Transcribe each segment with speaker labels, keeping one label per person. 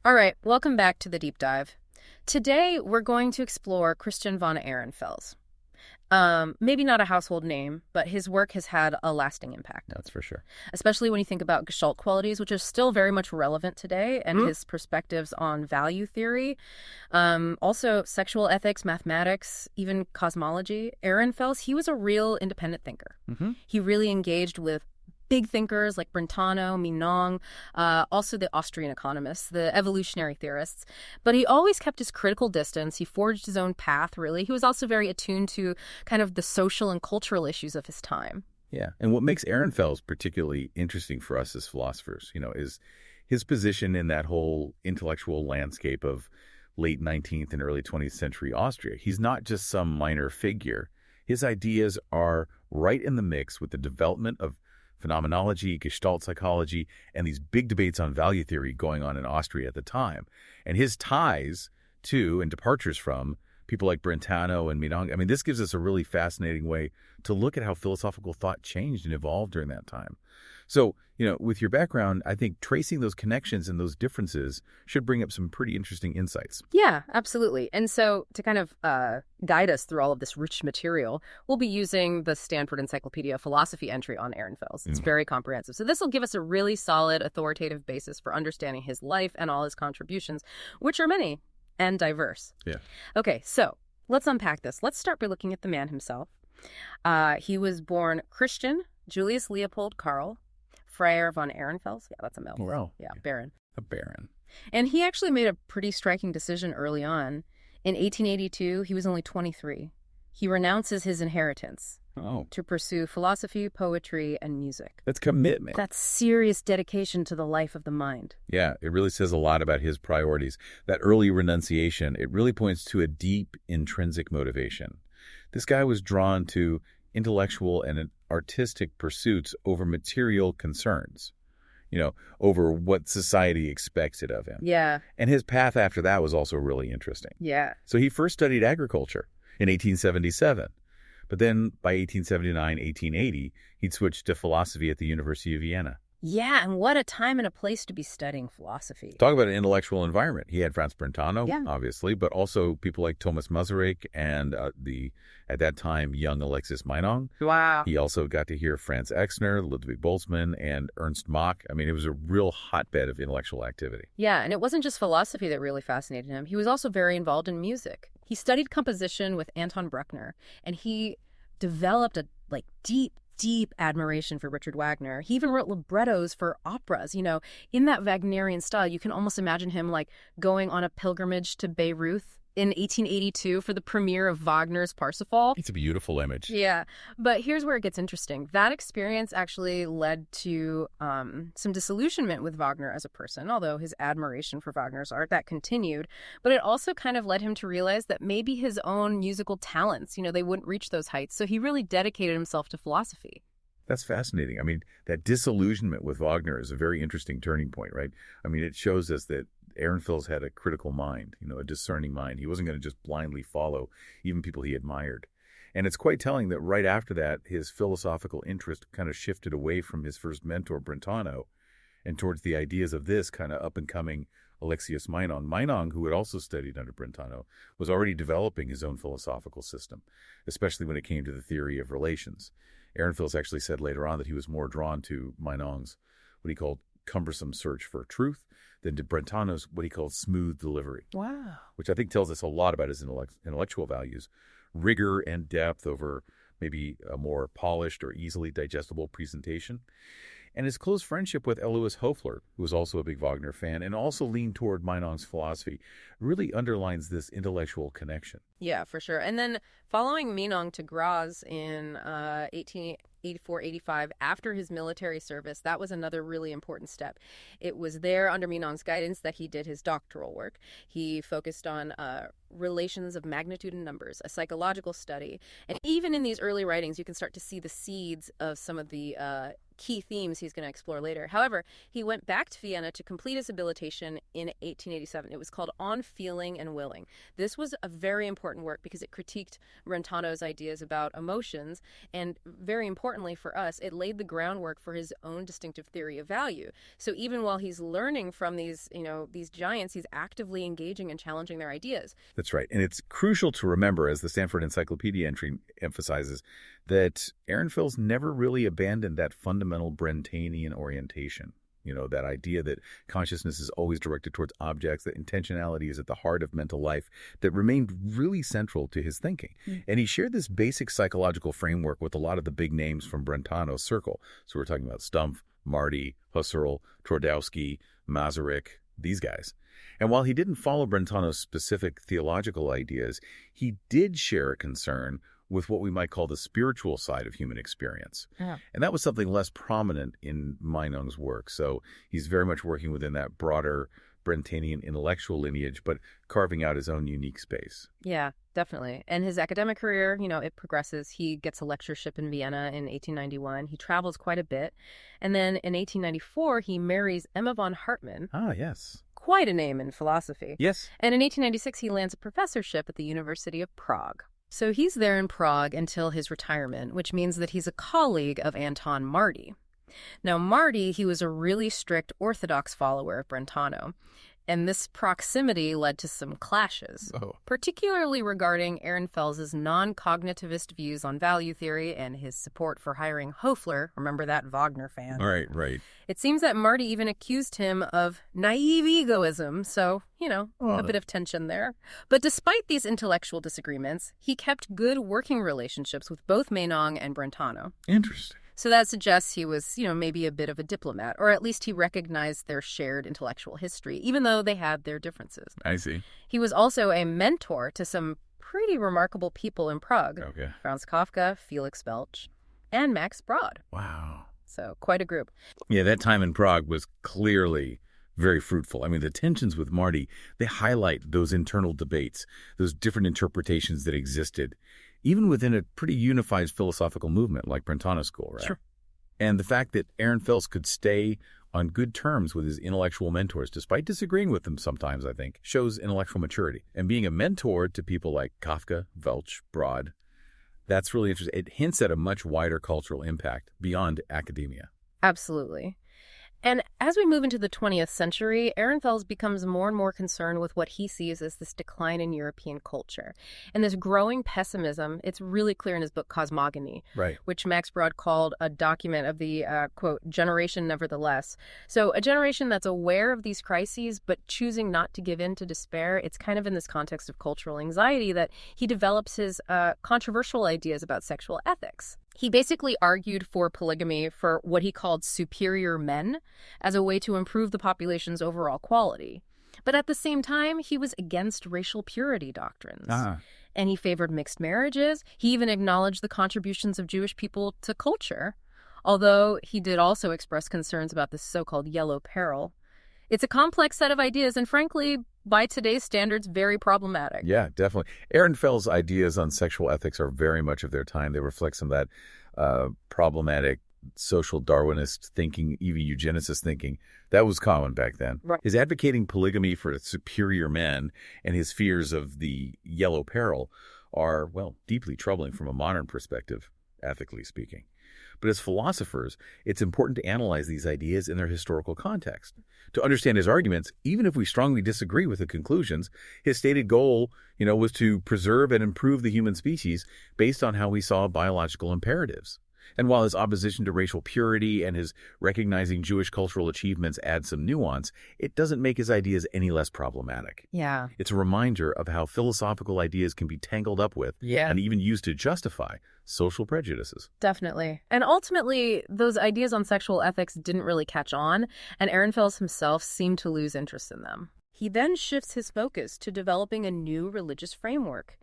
Speaker 1: All right, welcome back to the deep dive. Today, we're going to explore Christian von Ehrenfels. Maybe not a household name, but his work has had a lasting impact,
Speaker 2: That's for sure.
Speaker 1: especially when you think about Gestalt qualities, which is still very much relevant today, and his perspectives on value theory, also sexual ethics, mathematics, even cosmology. Ehrenfels, he was a real independent thinker.
Speaker 2: Mm-hmm.
Speaker 1: He really engaged with big thinkers like Brentano, Mignon, also the Austrian economists, the evolutionary theorists. But he always kept his critical distance. He forged his own path, really. He was also very attuned to kind of the social and cultural issues of his time.
Speaker 2: Yeah. And what makes Ehrenfels particularly interesting for us as philosophers, is his position in that whole intellectual landscape of late 19th and early 20th century Austria. He's not just some minor figure. His ideas are right in the mix with the development of phenomenology, Gestalt psychology, and these big debates on value theory going on in Austria at the time. And his ties to and departures from people like Brentano and Mignon. I mean, this gives us a really fascinating way to look at how philosophical thought changed and evolved during that time. So, with your background, I think tracing those connections and those differences should bring up some pretty interesting insights.
Speaker 1: Yeah, absolutely. And so to kind of guide us through all of this rich material, we'll be using the Stanford Encyclopedia of Philosophy entry on Ehrenfels. It's very comprehensive. So this will give us a really solid, authoritative basis for understanding his life and all his contributions, which are many and diverse.
Speaker 2: Yeah.
Speaker 1: Okay, so let's unpack this. Let's start by looking at the man himself. He was born Christian Julius Leopold Karl Freiherr von Ehrenfels. Yeah, that's a mouthful.
Speaker 2: Wow.
Speaker 1: Yeah, Baron.
Speaker 2: A baron.
Speaker 1: And he actually made a pretty striking decision early on. In 1882, he was only 23. He renounces his inheritance to pursue philosophy, poetry, and music.
Speaker 2: That's commitment.
Speaker 1: That's serious dedication to the life of the mind.
Speaker 2: Yeah, it really says a lot about his priorities. That early renunciation, it really points to a deep intrinsic motivation. This guy was drawn to intellectual and artistic pursuits over material concerns, over what society expected of him.
Speaker 1: Yeah.
Speaker 2: And his path after that was also really interesting.
Speaker 1: Yeah.
Speaker 2: So he first studied agriculture in 1877. But then by 1879, 1880, he'd switched to philosophy at the University of Vienna.
Speaker 1: Yeah, and what a time and a place to be studying philosophy.
Speaker 2: Talk about an intellectual environment. He had Franz Brentano,
Speaker 1: Yeah.
Speaker 2: obviously, but also people like Thomas Masaryk and at that time, young Alexis Meinong.
Speaker 1: Wow.
Speaker 2: He also got to hear Franz Exner, Ludwig Boltzmann, and Ernst Mach. I mean, it was a real hotbed of intellectual activity.
Speaker 1: Yeah, and it wasn't just philosophy that really fascinated him. He was also very involved in music. He studied composition with Anton Bruckner, and he developed a deep admiration for Richard Wagner. He even wrote librettos for operas. In that Wagnerian style, you can almost imagine him going on a pilgrimage to Bayreuth in 1882 for the premiere of Wagner's Parsifal.
Speaker 2: It's a beautiful image.
Speaker 1: Yeah, but here's where it gets interesting. That experience actually led to some disillusionment with Wagner as a person, although his admiration for Wagner's art, that continued. But it also kind of led him to realize that maybe his own musical talents, they wouldn't reach those heights. So he really dedicated himself to philosophy.
Speaker 2: That's fascinating. I mean, that disillusionment with Wagner is a very interesting turning point, right? I mean, it shows us that Ehrenfels had a critical mind, a discerning mind. He wasn't going to just blindly follow even people he admired. And it's quite telling that right after that, his philosophical interest kind of shifted away from his first mentor, Brentano, and towards the ideas of this kind of up-and-coming Alexius Meinong. Meinong, who had also studied under Brentano, was already developing his own philosophical system, especially when it came to the theory of relations. Ehrenfels actually said later on that he was more drawn to Meinong's, what he called cumbersome search for truth, than to Brentano's, what he called smooth delivery.
Speaker 1: Wow.
Speaker 2: Which I think tells us a lot about his intellectual values. Rigor and depth over maybe a more polished or easily digestible presentation. And his close friendship with Alois Höfler, who was also a big Wagner fan and also leaned toward Meinong's philosophy, really underlines this intellectual connection.
Speaker 1: Yeah, for sure. And then following Meinong to Graz in 1884-85, after his military service, that was another really important step. It was there under Meinong's guidance that he did his doctoral work. He focused on relations of magnitude and numbers, a psychological study. And even in these early writings, you can start to see the seeds of some of the key themes he's going to explore later. However, he went back to Vienna to complete his habilitation in 1887. It was called On Feeling and Willing. This was a very important work because it critiqued Brentano's ideas about emotions, and very importantly for us, it laid the groundwork for his own distinctive theory of value. So even while he's learning from these giants, he's actively engaging and challenging their ideas.
Speaker 2: That's right. And it's crucial to remember, as the Stanford Encyclopedia entry emphasizes, that Ehrenfels never really abandoned that fundamental Brentanian orientation. That idea that consciousness is always directed towards objects, that intentionality is at the heart of mental life, that remained really central to his thinking. And he shared this basic psychological framework with a lot of the big names from Brentano's circle. So we're talking about Stumpf, Marty, Husserl, Twardowski, Masaryk, these guys. And while he didn't follow Brentano's specific theological ideas, he did share a concern with what we might call the spiritual side of human experience.
Speaker 1: Yeah.
Speaker 2: And that was something less prominent in Meinung's work. So he's very much working within that broader Brentanian intellectual lineage, but carving out his own unique space.
Speaker 1: Yeah, definitely. And his academic career, it progresses. He gets a lectureship in Vienna in 1891. He travels quite a bit. And then in 1894, he marries Emma von Hartmann.
Speaker 2: Ah, yes.
Speaker 1: Quite a name in philosophy.
Speaker 2: Yes.
Speaker 1: And in 1896, he lands a professorship at the University of Prague. So he's there in Prague until his retirement, which means that he's a colleague of Anton Marty. Now, Marty, he was a really strict Orthodox follower of Brentano, and this proximity led to some clashes, particularly regarding Ehrenfels' non-cognitivist views on value theory and his support for hiring Höfler, remember that Wagner fan?
Speaker 2: Right.
Speaker 1: It seems that Marty even accused him of naive egoism, so, a bit of tension there. But despite these intellectual disagreements, he kept good working relationships with both Meinong and Brentano.
Speaker 2: Interesting.
Speaker 1: So that suggests he was, maybe a bit of a diplomat, or at least he recognized their shared intellectual history, even though they had their differences.
Speaker 2: I see.
Speaker 1: He was also a mentor to some pretty remarkable people in Prague.
Speaker 2: Okay.
Speaker 1: Franz Kafka, Felix Belch, and Max Brod.
Speaker 2: Wow.
Speaker 1: So quite a group.
Speaker 2: Yeah, that time in Prague was clearly very fruitful. I mean, the tensions with Marty, they highlight those internal debates, those different interpretations that existed, even within a pretty unified philosophical movement like Brentano School, right?
Speaker 1: Sure.
Speaker 2: And the fact that Ehrenfels could stay on good terms with his intellectual mentors, despite disagreeing with them sometimes, I think, shows intellectual maturity. And being a mentor to people like Kafka, Welch, Brod, that's really interesting. It hints at a much wider cultural impact beyond academia.
Speaker 1: Absolutely. And as we move into the 20th century, Ehrenfels becomes more and more concerned with what he sees as this decline in European culture. And this growing pessimism, it's really clear in his book Cosmogony,
Speaker 2: Right.
Speaker 1: which Max Brod called a document of the, quote, generation nevertheless. So a generation that's aware of these crises, but choosing not to give in to despair. It's kind of in this context of cultural anxiety that he develops his controversial ideas about sexual ethics. He basically argued for polygamy for what he called superior men as a way to improve the population's overall quality. But at the same time, he was against racial purity doctrines. And he favored mixed marriages. He even acknowledged the contributions of Jewish people to culture, although he did also express concerns about the so-called yellow peril. It's a complex set of ideas, and frankly, by today's standards, very problematic.
Speaker 2: Yeah, definitely. Ehrenfels' ideas on sexual ethics are very much of their time. They reflect some of that problematic social Darwinist thinking, even eugenicist thinking. That was common back then.
Speaker 1: Right.
Speaker 2: His advocating polygamy for superior men and his fears of the yellow peril are, well, deeply troubling from a modern perspective, ethically speaking. But as philosophers, it's important to analyze these ideas in their historical context. To understand his arguments, even if we strongly disagree with the conclusions, his stated goal, was to preserve and improve the human species based on how he saw biological imperatives. And while his opposition to racial purity and his recognizing Jewish cultural achievements add some nuance, it doesn't make his ideas any less problematic.
Speaker 1: Yeah.
Speaker 2: It's a reminder of how philosophical ideas can be tangled up with and even used to justify social prejudices.
Speaker 1: Definitely. And ultimately, those ideas on sexual ethics didn't really catch on, and Ehrenfels himself seemed to lose interest in them. He then shifts his focus to developing a new religious framework.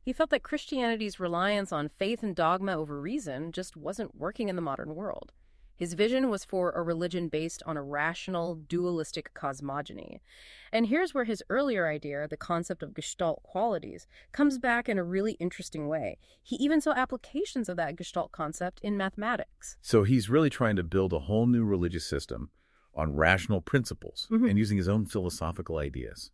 Speaker 1: He felt that Christianity's reliance on faith and dogma over reason just wasn't working in the modern world. His vision was for a religion based on a rational, dualistic cosmogony. And here's where his earlier idea, the concept of Gestalt qualities, comes back in a really interesting way. He even saw applications of that Gestalt concept in mathematics.
Speaker 2: So he's really trying to build a whole new religious system on rational principles and using his own philosophical ideas.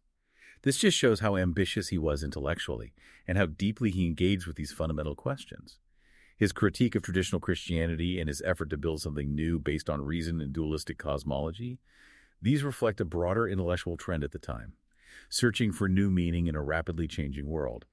Speaker 2: This just shows how ambitious he was intellectually and how deeply he engaged with these fundamental questions. His critique of traditional Christianity and his effort to build something new based on reason and dualistic cosmology, these reflect a broader intellectual trend at the time, searching for new meaning in a rapidly changing world,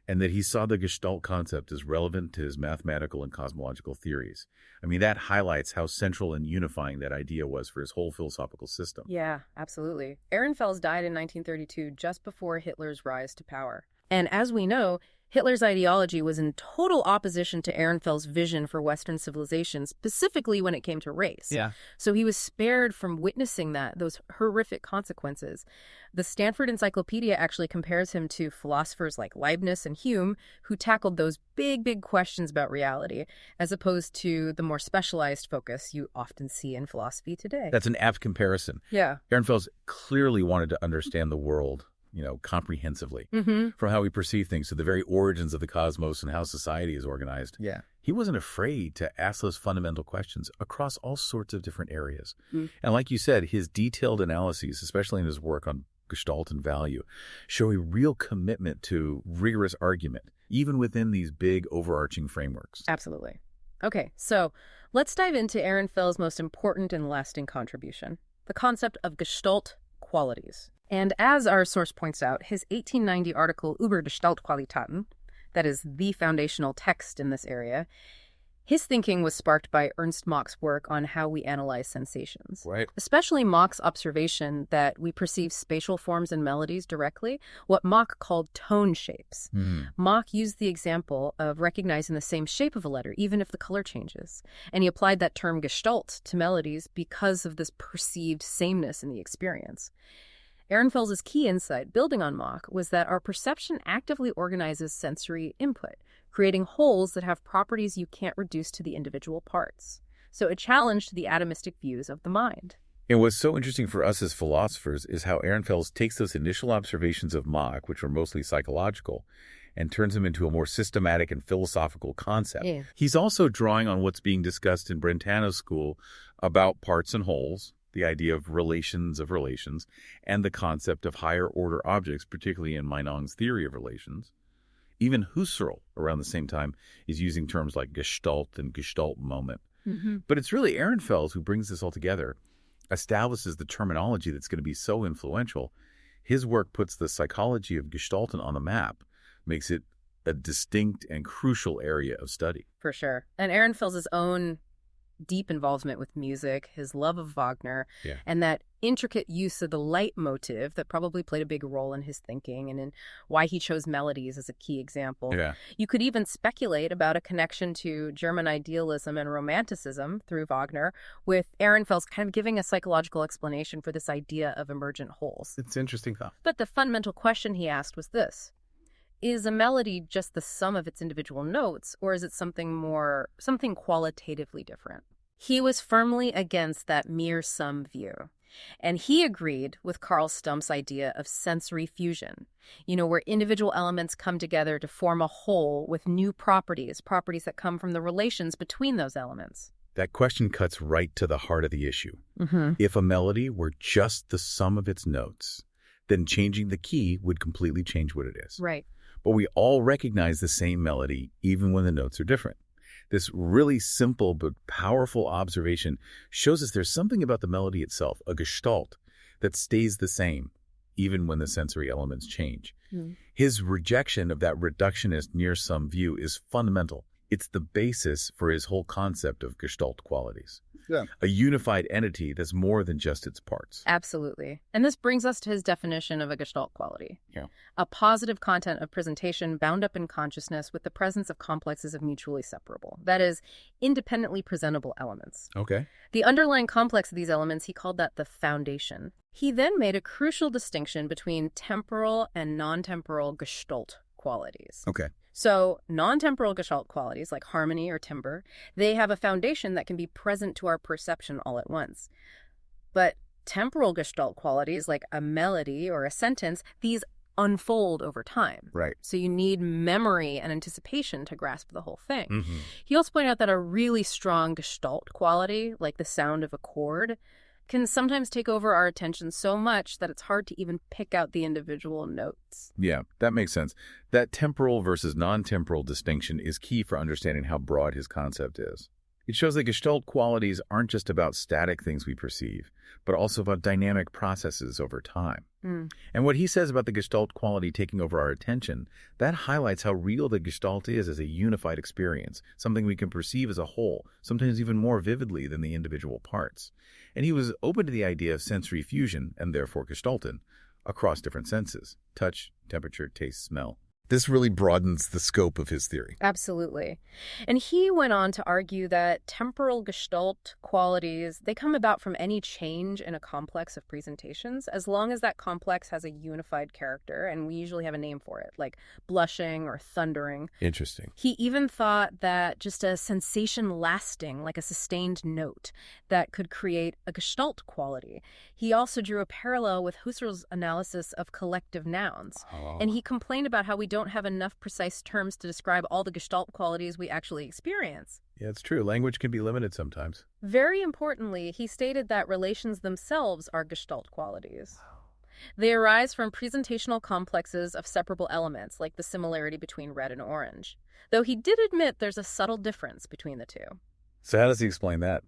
Speaker 2: and that he saw the Gestalt concept as relevant to his mathematical and cosmological theories. I mean, that highlights how central and unifying that idea was for his whole philosophical system.
Speaker 1: Yeah, absolutely. Ehrenfels died in 1932, just before Hitler's rise to power. And as we know, Hitler's ideology was in total opposition to Ehrenfels' vision for Western civilization, specifically when it came to race.
Speaker 3: Yeah.
Speaker 1: So he was spared from witnessing those horrific consequences. The Stanford Encyclopedia actually compares him to philosophers like Leibniz and Hume, who tackled those big, big questions about reality, as opposed to the more specialized focus you often see in philosophy today.
Speaker 2: That's an apt comparison.
Speaker 1: Yeah.
Speaker 2: Ehrenfels clearly wanted to understand the world, comprehensively, from how we perceive things to the very origins of the cosmos and how society is organized.
Speaker 3: Yeah.
Speaker 2: He wasn't afraid to ask those fundamental questions across all sorts of different areas. And like you said, his detailed analyses, especially in his work on Gestalt and value, show a real commitment to rigorous argument, even within these big overarching frameworks.
Speaker 1: Absolutely. Okay, so let's dive into Ehrenfels' most important and lasting contribution, the concept of Gestalt qualities. And as our source points out, his 1890 article Über Gestaltqualitäten, that is the foundational text in this area, his thinking was sparked by Ernst Mach's work on how we analyze sensations.
Speaker 2: Right.
Speaker 1: Especially Mach's observation that we perceive spatial forms and melodies directly, what Mach called tone shapes. Mach used the example of recognizing the same shape of a letter, even if the color changes. And he applied that term Gestalt to melodies because of this perceived sameness in the experience. Ehrenfels' key insight, building on Mach, was that our perception actively organizes sensory input, creating wholes that have properties you can't reduce to the individual parts. So it challenged the atomistic views of the mind.
Speaker 2: And what's so interesting for us as philosophers is how Ehrenfels takes those initial observations of Mach, which were mostly psychological, and turns them into a more systematic and philosophical concept.
Speaker 1: Yeah.
Speaker 2: He's also drawing on what's being discussed in Brentano's school about parts and wholes, the idea of relations, and the concept of higher-order objects, particularly in Meinong's theory of relations. Even Husserl, around the same time, is using terms like Gestalt and Gestalt moment. But it's really Ehrenfels who brings this all together, establishes the terminology that's going to be so influential. His work puts the psychology of Gestalt on the map, makes it a distinct and crucial area of study.
Speaker 1: For sure. And Ehrenfels' own deep involvement with music, his love of Wagner, and that intricate use of the leitmotif that probably played a big role in his thinking and in why he chose melodies as a key example.
Speaker 2: Yeah.
Speaker 1: You could even speculate about a connection to German idealism and romanticism through Wagner, with Ehrenfels kind of giving a psychological explanation for this idea of emergent wholes.
Speaker 3: It's interesting thought.
Speaker 1: But the fundamental question he asked was this: is a melody just the sum of its individual notes, or is it something qualitatively different? He was firmly against that mere sum view. And he agreed with Carl Stumpf's idea of sensory fusion, where individual elements come together to form a whole with new properties that come from the relations between those elements.
Speaker 2: That question cuts right to the heart of the issue. If a melody were just the sum of its notes, then changing the key would completely change what it is.
Speaker 1: Right.
Speaker 2: But we all recognize the same melody even when the notes are different. This really simple but powerful observation shows us there's something about the melody itself, a gestalt, that stays the same even when the sensory elements change. His rejection of that reductionist near-sum view is fundamental. It's the basis for his whole concept of gestalt qualities.
Speaker 3: Yeah.
Speaker 2: A unified entity that's more than just its parts.
Speaker 1: Absolutely. And this brings us to his definition of a Gestalt quality.
Speaker 2: Yeah.
Speaker 1: A positive content of presentation bound up in consciousness with the presence of complexes of mutually separable. That is, independently presentable elements.
Speaker 2: Okay.
Speaker 1: The underlying complex of these elements, he called that the foundation. He then made a crucial distinction between temporal and non-temporal Gestalt qualities.
Speaker 2: Okay.
Speaker 1: So, non-temporal Gestalt qualities like harmony or timbre, they have a foundation that can be present to our perception all at once. But temporal Gestalt qualities like a melody or a sentence, these unfold over time.
Speaker 2: Right.
Speaker 1: So you need memory and anticipation to grasp the whole thing.
Speaker 2: Mm-hmm.
Speaker 1: He also pointed out that a really strong Gestalt quality, like the sound of a chord, can sometimes take over our attention so much that it's hard to even pick out the individual notes.
Speaker 2: Yeah, that makes sense. That temporal versus non-temporal distinction is key for understanding how broad his concept is. It shows that Gestalt qualities aren't just about static things we perceive, but also about dynamic processes over time. And what he says about the Gestalt quality taking over our attention, that highlights how real the Gestalt is as a unified experience, something we can perceive as a whole, sometimes even more vividly than the individual parts. And he was open to the idea of sensory fusion, and therefore Gestalten, across different senses: touch, temperature, taste, smell. This really broadens the scope of his theory.
Speaker 1: Absolutely. And he went on to argue that temporal Gestalt qualities, they come about from any change in a complex of presentations, as long as that complex has a unified character, and we usually have a name for it, like blushing or thundering.
Speaker 2: Interesting.
Speaker 1: He even thought that just a sensation lasting, like a sustained note, that could create a Gestalt quality. He also drew a parallel with Husserl's analysis of collective nouns. And he complained about how we don't have enough precise terms to describe all the Gestalt qualities we actually experience.
Speaker 2: Yeah, it's true. Language can be limited sometimes.
Speaker 1: Very importantly, he stated that relations themselves are Gestalt qualities. They arise from presentational complexes of separable elements, like the similarity between red and orange. Though he did admit there's a subtle difference between the two.
Speaker 2: So how does he explain that?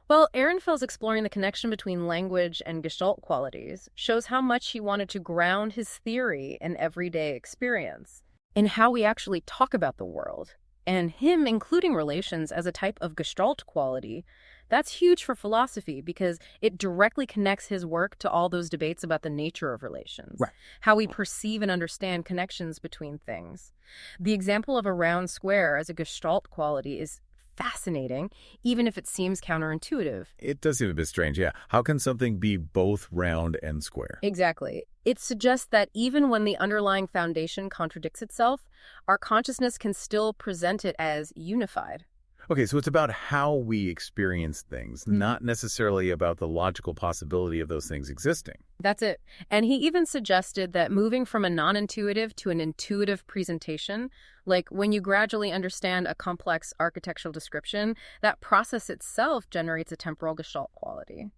Speaker 1: Well, Ehrenfels exploring the connection between language and Gestalt qualities shows how much he wanted to ground his theory in everyday experience, in how we actually talk about the world, and him including relations as a type of Gestalt quality. That's huge for philosophy because it directly connects his work to all those debates about the nature of relations,
Speaker 2: Right.
Speaker 1: how we perceive and understand connections between things. The example of a round square as a Gestalt quality is fascinating, even if it seems counterintuitive.
Speaker 2: It does seem a bit strange, yeah. How can something be both round and square?
Speaker 1: Exactly. It suggests that even when the underlying foundation contradicts itself, our consciousness can still present it as unified.
Speaker 2: Okay, so it's about how we experience things, not necessarily about the logical possibility of those things existing.
Speaker 1: That's it. And he even suggested that moving from a non-intuitive to an intuitive presentation, like when you gradually understand a complex architectural description, that process itself generates a temporal Gestalt quality.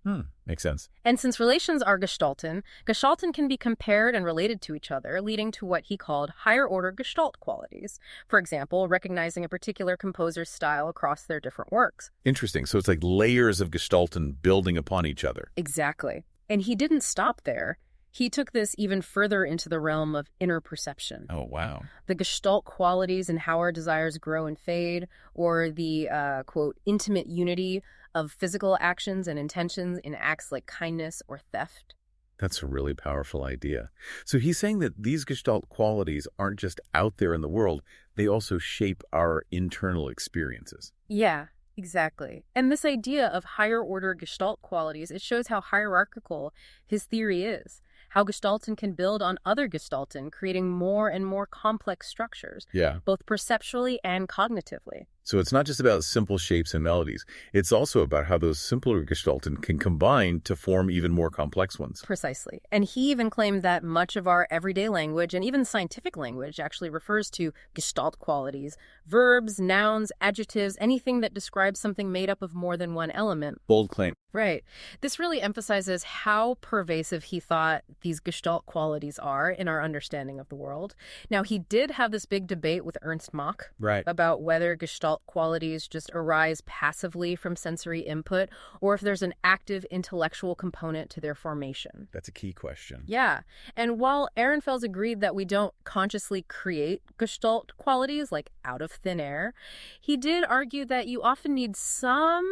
Speaker 2: Makes sense.
Speaker 1: And since relations are Gestalten, Gestalten can be compared and related to each other, leading to what he called higher-order Gestalt qualities. For example, recognizing a particular composer's style across their different works.
Speaker 2: Interesting. So it's like layers of Gestalten building upon each other.
Speaker 1: Exactly. And he didn't stop there. He took this even further into the realm of inner perception.
Speaker 2: Oh, wow.
Speaker 1: The Gestalt qualities and how our desires grow and fade, or the, quote, intimate unity of physical actions and intentions in acts like kindness or theft.
Speaker 2: That's a really powerful idea. So he's saying that these Gestalt qualities aren't just out there in the world, they also shape our internal experiences.
Speaker 1: Yeah, exactly. And this idea of higher order Gestalt qualities, it shows how hierarchical his theory is. How Gestalten can build on other Gestalten, creating more and more complex structures, both perceptually and cognitively.
Speaker 2: So it's not just about simple shapes and melodies. It's also about how those simpler Gestalten can combine to form even more complex ones.
Speaker 1: Precisely. And he even claimed that much of our everyday language and even scientific language actually refers to Gestalt qualities, verbs, nouns, adjectives, anything that describes something made up of more than one element.
Speaker 2: Bold claim.
Speaker 1: Right. This really emphasizes how pervasive he thought these Gestalt qualities are in our understanding of the world. Now, he did have this big debate with Ernst Mach about whether Gestalt qualities just arise passively from sensory input or if there's an active intellectual component to their formation.
Speaker 2: That's a key question.
Speaker 1: Yeah. And while Ehrenfels agreed that we don't consciously create Gestalt qualities like out of thin air, he did argue that you often need some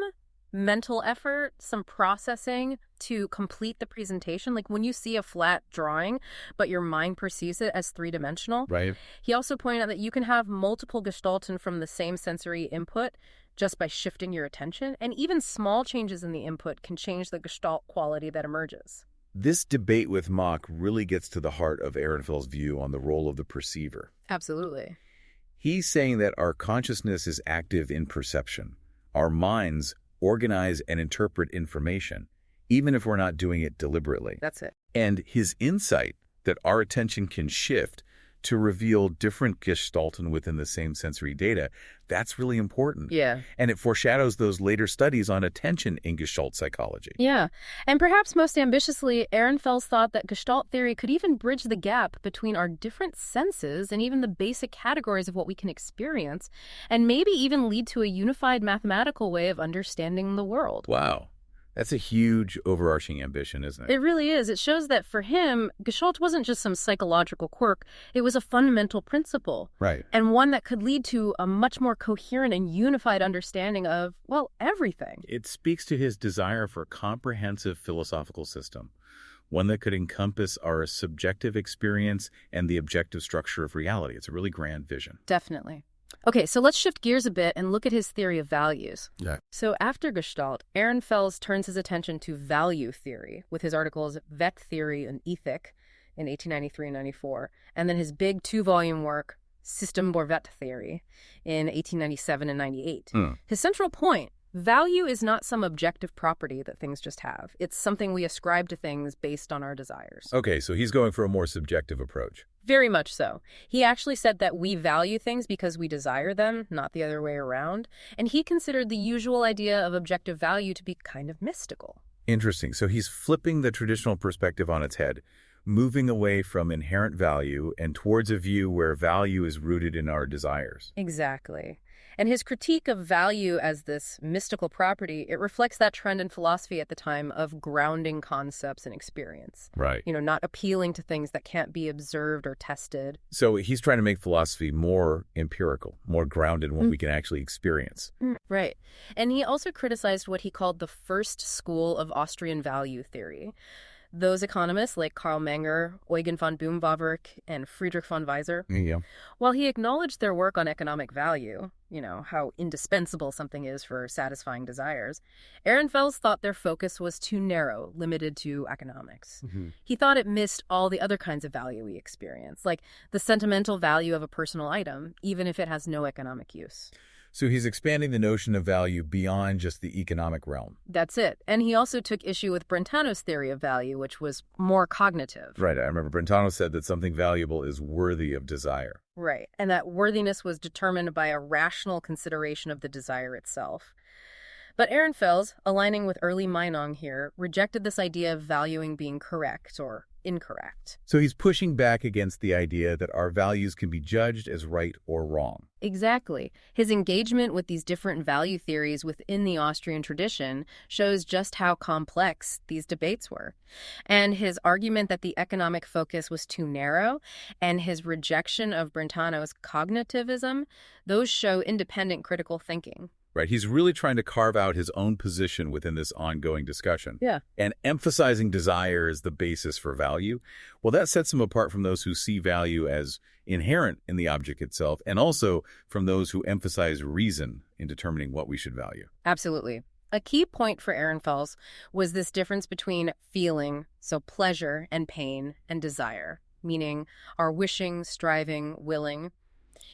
Speaker 1: mental effort, some processing to complete the presentation. Like when you see a flat drawing, but your mind perceives it as three-dimensional.
Speaker 2: Right.
Speaker 1: He also pointed out that you can have multiple Gestalten from the same sensory input just by shifting your attention, and even small changes in the input can change the Gestalt quality that emerges.
Speaker 2: This debate with Mach really gets to the heart of Ehrenfels' view on the role of the perceiver.
Speaker 1: Absolutely.
Speaker 2: He's saying that our consciousness is active in perception. Our minds organize and interpret information, even if we're not doing it deliberately.
Speaker 1: That's it.
Speaker 2: And his insight that our attention can shift to reveal different Gestalten within the same sensory data, that's really important.
Speaker 1: Yeah.
Speaker 2: And it foreshadows those later studies on attention in Gestalt psychology.
Speaker 1: Yeah. And perhaps most ambitiously, Ehrenfels thought that Gestalt theory could even bridge the gap between our different senses and even the basic categories of what we can experience, and maybe even lead to a unified mathematical way of understanding the world.
Speaker 2: Wow. That's a huge overarching ambition, isn't it?
Speaker 1: It really is. It shows that for him, Gestalt wasn't just some psychological quirk. It was a fundamental principle.
Speaker 2: Right.
Speaker 1: And one that could lead to a much more coherent and unified understanding of, well, everything.
Speaker 2: It speaks to his desire for a comprehensive philosophical system, one that could encompass our subjective experience and the objective structure of reality. It's a really grand vision.
Speaker 1: Definitely. Okay, so let's shift gears a bit and look at his theory of values.
Speaker 2: Yeah.
Speaker 1: So after Gestalt, Ehrenfels turns his attention to value theory with his articles Wet Theory and Ethik in 1893 and 94, and then his big 2-volume work System voor Wet Theory in 1897 and 98. His central point: value is not some objective property that things just have. It's something we ascribe to things based on our desires.
Speaker 2: Okay, so he's going for a more subjective approach.
Speaker 1: Very much so. He actually said that we value things because we desire them, not the other way around. And he considered the usual idea of objective value to be kind of mystical.
Speaker 2: Interesting. So he's flipping the traditional perspective on its head, moving away from inherent value and towards a view where value is rooted in our desires.
Speaker 1: Exactly. And his critique of value as this mystical property, it reflects that trend in philosophy at the time of grounding concepts and experience.
Speaker 2: Right.
Speaker 1: Not appealing to things that can't be observed or tested.
Speaker 2: So he's trying to make philosophy more empirical, more grounded in what we can actually experience.
Speaker 1: Right. And he also criticized what he called the first school of Austrian value theory. Those economists like Karl Menger, Eugen von Boom-Bawerk, and Friedrich von Weiser, while he acknowledged their work on economic value, how indispensable something is for satisfying desires, Ehrenfels thought their focus was too narrow, limited to economics. He thought it missed all the other kinds of value we experience, like the sentimental value of a personal item, even if it has no economic use.
Speaker 2: So he's expanding the notion of value beyond just the economic realm.
Speaker 1: That's it. And he also took issue with Brentano's theory of value, which was more cognitive.
Speaker 2: Right. I remember Brentano said that something valuable is worthy of desire.
Speaker 1: Right. And that worthiness was determined by a rational consideration of the desire itself. But Ehrenfels, aligning with early Meinong here, rejected this idea of valuing being correct or incorrect.
Speaker 2: So he's pushing back against the idea that our values can be judged as right or wrong.
Speaker 1: Exactly. His engagement with these different value theories within the Austrian tradition shows just how complex these debates were. And his argument that the economic focus was too narrow and his rejection of Brentano's cognitivism, those show independent critical thinking.
Speaker 2: Right. He's really trying to carve out his own position within this ongoing discussion.
Speaker 1: Yeah.
Speaker 2: And emphasizing desire as the basis for value. Well, that sets him apart from those who see value as inherent in the object itself, and also from those who emphasize reason in determining what we should value.
Speaker 1: Absolutely. A key point for Ehrenfels was this difference between feeling, so pleasure, and pain, and desire, meaning our wishing, striving, willing.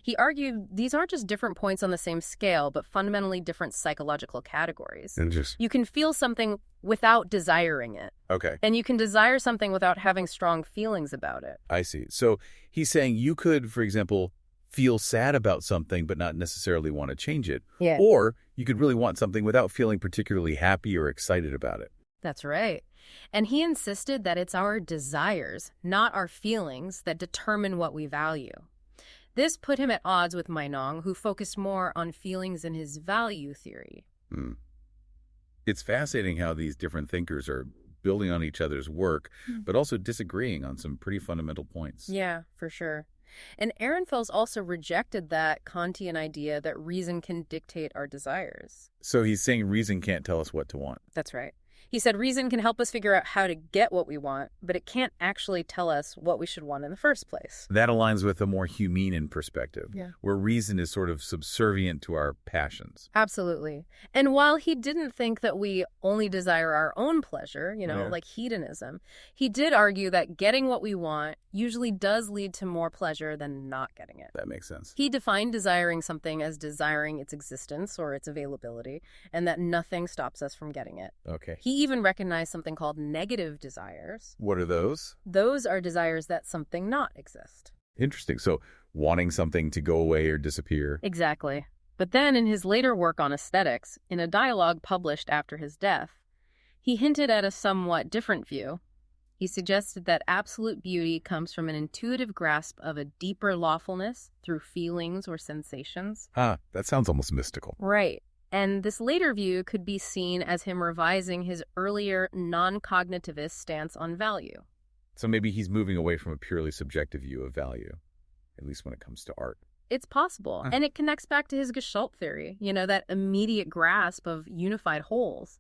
Speaker 1: He argued these aren't just different points on the same scale, but fundamentally different psychological categories. You can feel something without desiring it.
Speaker 2: Okay.
Speaker 1: And you can desire something without having strong feelings about it.
Speaker 2: I see. So he's saying you could, for example, feel sad about something but not necessarily want to change it.
Speaker 1: Yeah.
Speaker 2: Or you could really want something without feeling particularly happy or excited about it.
Speaker 1: That's right. And he insisted that it's our desires, not our feelings, that determine what we value. This put him at odds with Meinong, who focused more on feelings in his value theory.
Speaker 2: It's fascinating how these different thinkers are building on each other's work, but also disagreeing on some pretty fundamental points.
Speaker 1: Yeah, for sure. And Ehrenfels also rejected that Kantian idea that reason can dictate our desires.
Speaker 2: So he's saying reason can't tell us what to want.
Speaker 1: That's right. He said reason can help us figure out how to get what we want, but it can't actually tell us what we should want in the first place.
Speaker 2: That aligns with a more Humanian perspective,
Speaker 1: Yeah.
Speaker 2: where reason is sort of subservient to our passions.
Speaker 1: Absolutely. And while he didn't think that we only desire our own pleasure,
Speaker 2: Yeah.
Speaker 1: like hedonism, he did argue that getting what we want usually does lead to more pleasure than not getting it.
Speaker 2: That makes sense.
Speaker 1: He defined desiring something as desiring its existence or its availability, and that nothing stops us from getting it.
Speaker 2: Okay.
Speaker 1: He even recognized something called negative desires.
Speaker 2: What are those?
Speaker 1: Those are desires that something not exist.
Speaker 2: Interesting. So wanting something to go away or disappear.
Speaker 1: Exactly. But then in his later work on aesthetics, in a dialogue published after his death, he hinted at a somewhat different view. He suggested that absolute beauty comes from an intuitive grasp of a deeper lawfulness through feelings or sensations.
Speaker 2: That sounds almost mystical.
Speaker 1: Right. And this later view could be seen as him revising his earlier non-cognitivist stance on value.
Speaker 2: So maybe he's moving away from a purely subjective view of value, at least when it comes to art.
Speaker 1: It's possible. And it connects back to his Gestalt theory, that immediate grasp of unified wholes.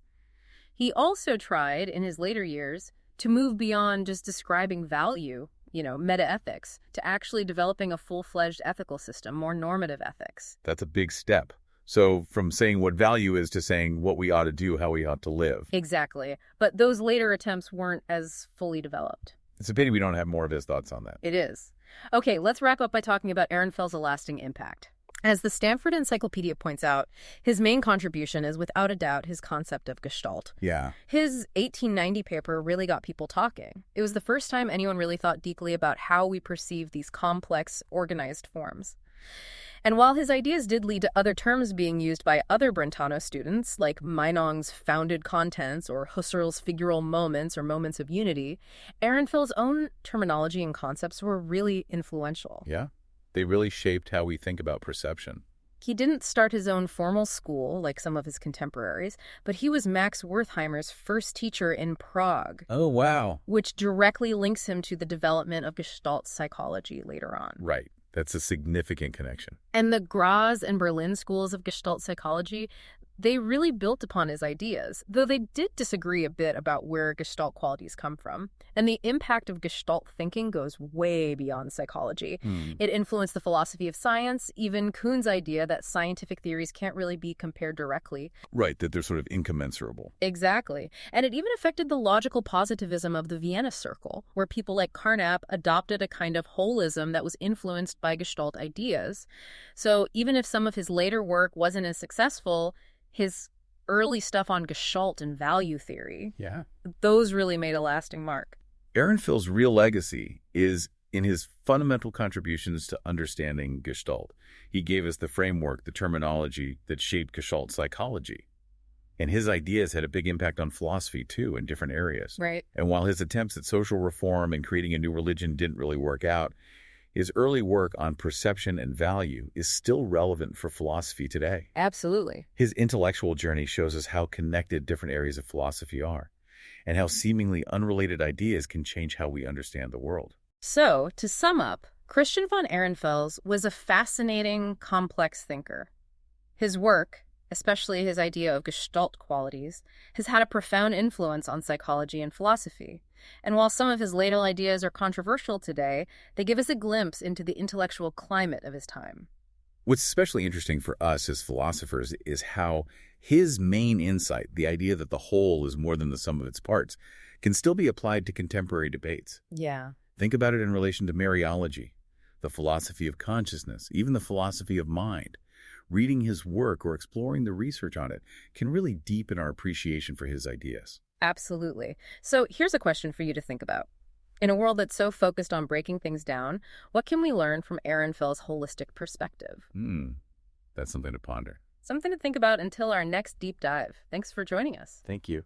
Speaker 1: He also tried, in his later years, to move beyond just describing value, metaethics, to actually developing a full-fledged ethical system, more normative ethics.
Speaker 2: That's a big step. So from saying what value is to saying what we ought to do, how we ought to live.
Speaker 1: Exactly. But those later attempts weren't as fully developed.
Speaker 2: It's a pity we don't have more of his thoughts on that.
Speaker 1: It is. Okay, let's wrap up by talking about Ehrenfels' lasting impact. As the Stanford Encyclopedia points out, his main contribution is without a doubt his concept of Gestalt.
Speaker 2: Yeah.
Speaker 1: His 1890 paper really got people talking. It was the first time anyone really thought deeply about how we perceive these complex, organized forms. And while his ideas did lead to other terms being used by other Brentano students, like Meinong's founded contents or Husserl's figural moments or moments of unity, Ehrenfels' own terminology and concepts were really influential.
Speaker 2: Yeah. They really shaped how we think about perception.
Speaker 1: He didn't start his own formal school like some of his contemporaries, but he was Max Wertheimer's first teacher in Prague.
Speaker 2: Oh, wow.
Speaker 1: Which directly links him to the development of Gestalt psychology later on.
Speaker 2: Right. That's a significant connection.
Speaker 1: And the Graz and Berlin schools of Gestalt psychology, they really built upon his ideas, though they did disagree a bit about where Gestalt qualities come from. And the impact of Gestalt thinking goes way beyond psychology. It influenced the philosophy of science, even Kuhn's idea that scientific theories can't really be compared directly.
Speaker 2: Right, that they're sort of incommensurable.
Speaker 1: Exactly. And it even affected the logical positivism of the Vienna Circle, where people like Carnap adopted a kind of holism that was influenced by Gestalt ideas. So even if some of his later work wasn't as successful, his early stuff on Gestalt and value theory, those really made a lasting mark.
Speaker 2: Ehrenfels' real legacy is in his fundamental contributions to understanding Gestalt. He gave us the framework, the terminology that shaped Gestalt psychology. And his ideas had a big impact on philosophy, too, in different areas.
Speaker 1: Right.
Speaker 2: And while his attempts at social reform and creating a new religion didn't really work out, his early work on perception and value is still relevant for philosophy today.
Speaker 1: Absolutely.
Speaker 2: His intellectual journey shows us how connected different areas of philosophy are, and how seemingly unrelated ideas can change how we understand the world.
Speaker 1: So, to sum up, Christian von Ehrenfels was a fascinating, complex thinker. His work, especially his idea of Gestalt qualities, has had a profound influence on psychology and philosophy. And while some of his later ideas are controversial today, they give us a glimpse into the intellectual climate of his time.
Speaker 2: What's especially interesting for us as philosophers is how his main insight, the idea that the whole is more than the sum of its parts, can still be applied to contemporary debates.
Speaker 1: Yeah.
Speaker 2: Think about it in relation to Mariology, the philosophy of consciousness, even the philosophy of mind. Reading his work or exploring the research on it can really deepen our appreciation for his ideas.
Speaker 1: Absolutely. So here's a question for you to think about. In a world that's so focused on breaking things down, what can we learn from Ehrenfels' holistic perspective?
Speaker 2: That's something to ponder.
Speaker 1: Something to think about until our next deep dive. Thanks for joining us.
Speaker 2: Thank you.